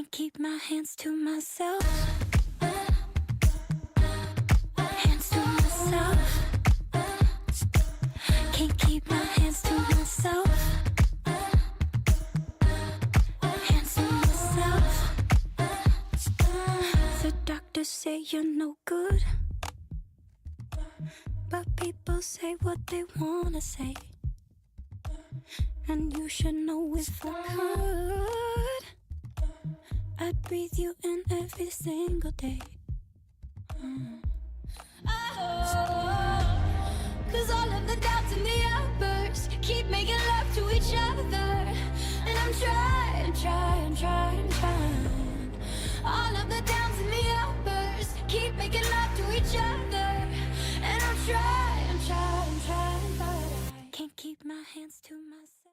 Can't keep my hands to myself. Hands to myself. Can't keep my hands to myself. Hands to myself. The doctors say you're no good, but people say what they wanna say, and you should know if I could, I'd breathe you in every single day. Cause all of the doubts and the outbursts keep making love to each other, and I'm trying. All of the downs and the outbursts keep making love to each other, and I'm trying, but I can't keep my hands to